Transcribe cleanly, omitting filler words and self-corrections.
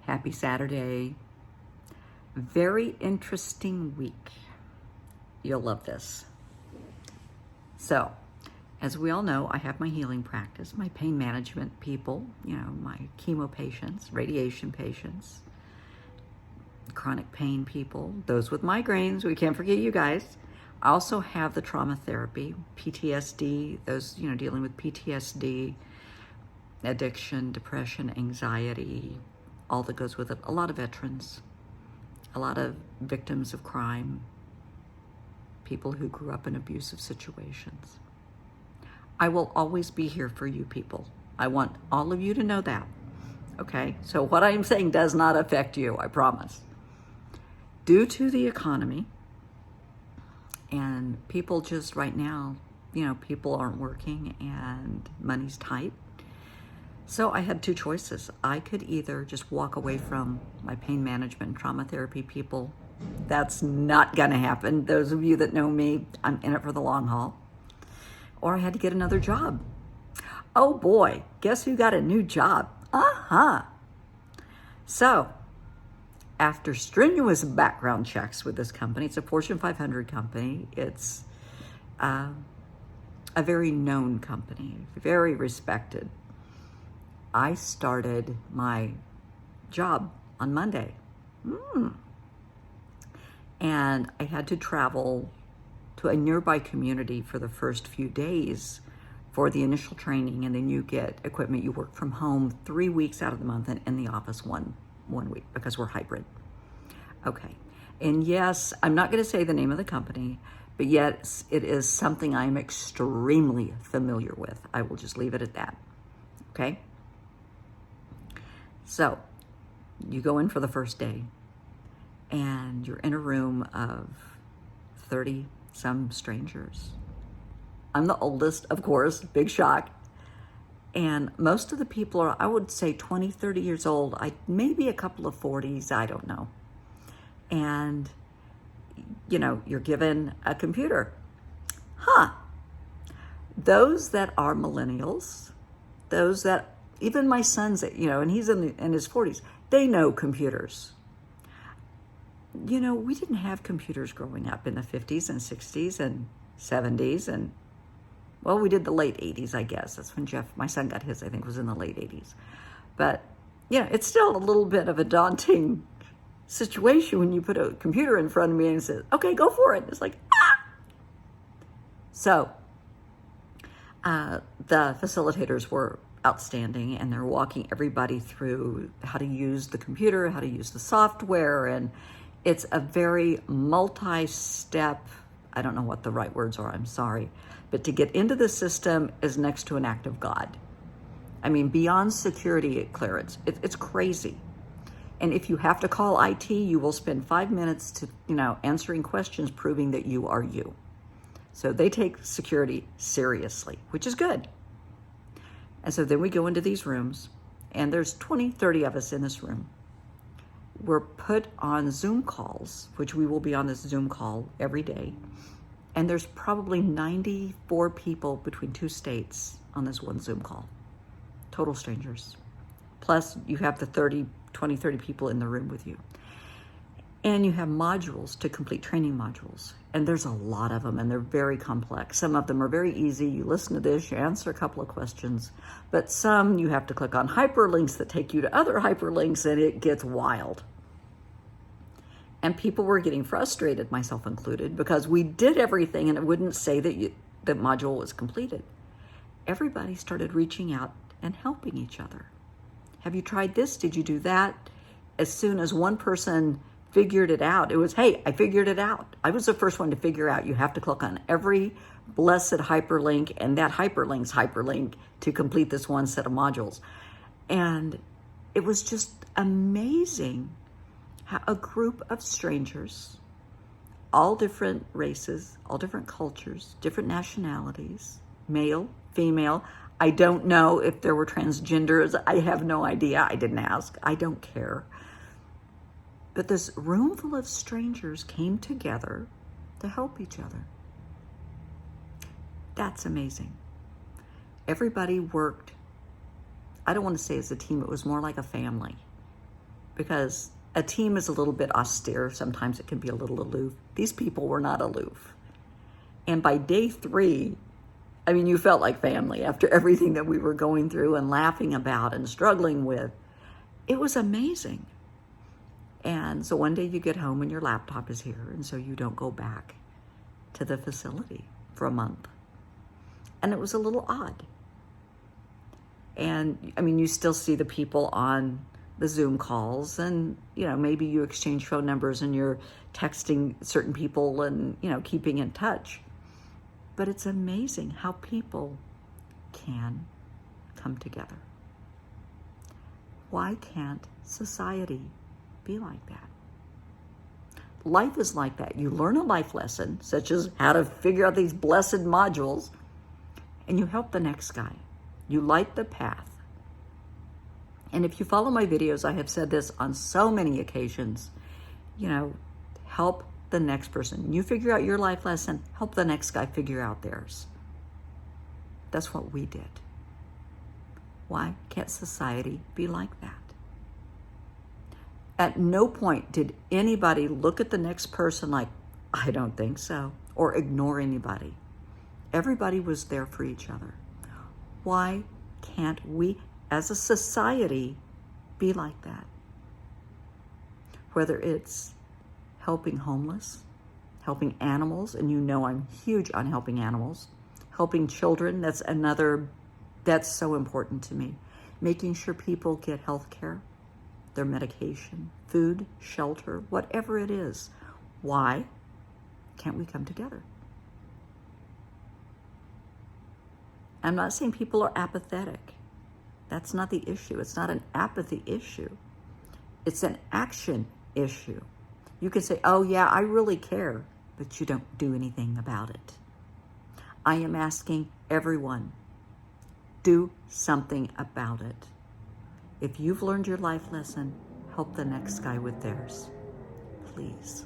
Happy Saturday. Very interesting week. You'll love this. So, as we all know, I have my healing practice, my pain management people, my chemo patients, radiation patients, chronic pain people, those with migraines. We can't forget you guys. I also have the trauma therapy, PTSD, those, dealing with PTSD, addiction, depression, anxiety, all that goes with it. A lot of veterans, a lot of victims of crime, people who grew up in abusive situations. I will always be here for you people. I want all of you to know that. Okay, so what I'm saying does not affect you, I promise. Due to the economy, and people just right now, people aren't working and money's tight. So I had two choices. I could either just walk away from my pain management and trauma therapy people. That's not gonna happen. Those of you that know me, I'm in it for the long haul. Or I had to get another job. Oh boy, guess who got a new job? So, after strenuous background checks with this company, it's a Fortune 500 company. It's a very known company, very respected. I started my job on Monday. And I had to travel to a nearby community for the first few days for the initial training, and then you get equipment. You work from home 3 weeks out of the month and in the office one week because we're hybrid. Okay. And yes, I'm not going to say the name of the company, but yes, it is something I'm extremely familiar with. I will just leave it at that. Okay. So you go in for the first day and you're in a room of 30 some strangers. I'm the oldest, of course, big shock. And most of the people are, I would say 20, 30 years old. Maybe a couple of 40s, I don't know. And, you're given a computer. Those that are millennials, those that, even my son's, and he's in his 40s, they know computers. We didn't have computers growing up in the 50s and 60s and 70s. And, well, we did the late 80s, I guess. That's when my son got his, I think, was in the late 80s. But, it's still a little bit of a daunting situation when you put a computer in front of me and says, okay, go for it. It's like, So, the facilitators were outstanding, and they're walking everybody through how to use the computer, how to use the software, and it's a very multi-step, I don't know what the right words are, I'm sorry, but to get into the system is next to an act of God. I mean, beyond security clearance, it's crazy. And if you have to call IT, you will spend 5 minutes to, answering questions proving that you are you. So they take security seriously, which is good. And so then we go into these rooms, and there's 20, 30 of us in this room. We're put on Zoom calls, which we will be on this Zoom call every day. And there's probably 94 people between two states on this one Zoom call. Total strangers. Plus you have the 20, 30 people in the room with you. And you have modules to complete, training modules. And there's a lot of them, and they're very complex. Some of them are very easy. You listen to this, you answer a couple of questions. But some you have to click on hyperlinks that take you to other hyperlinks, and it gets wild. And people were getting frustrated, myself included, because we did everything and it wouldn't say that the module was completed. Everybody started reaching out and helping each other. Have you tried this? Did you do that? As soon as one person figured it out, it was, hey, I figured it out. I was the first one to figure out you have to click on every blessed hyperlink, and that hyperlink's hyperlink to complete this one set of modules. And it was just amazing how a group of strangers, all different races, all different cultures, different nationalities, male, female. I don't know if there were transgenders. I have no idea. I didn't ask. I don't care. But this room full of strangers came together to help each other. That's amazing. Everybody worked, I don't want to say as a team, it was more like a family. because a team is a little bit austere. Sometimes it can be a little aloof. These people were not aloof. And by day 3, I mean, you felt like family after everything that we were going through and laughing about and struggling with. It was amazing. And so one day you get home and your laptop is here, and so you don't go back to the facility for a month. And it was a little odd. And I mean, you still see the people on the Zoom calls, and, you know, maybe you exchange phone numbers and you're texting certain people and, you know, keeping in touch. But it's amazing how people can come together. Why can't society be like that? Life is like that. You learn a life lesson, such as how to figure out these blessed modules, and you help the next guy. You light the path. And if you follow my videos, I have said this on so many occasions, you know, help the next person. You figure out your life lesson, help the next guy figure out theirs. That's what we did. Why can't society be like that? At no point did anybody look at the next person like, I don't think so, or ignore anybody. Everybody was there for each other. Why can't we, as a society, be like that? Whether it's helping homeless, helping animals, and you know I'm huge on helping animals, helping children, that's so important to me. Making sure people get health care, their medication, food, shelter, whatever it is. Why can't we come together? I'm not saying people are apathetic. That's not the issue. It's not an apathy issue. It's an action issue. You can say, oh yeah, I really care, but you don't do anything about it. I am asking everyone, do something about it. If you've learned your life lesson, help the next guy with theirs, please.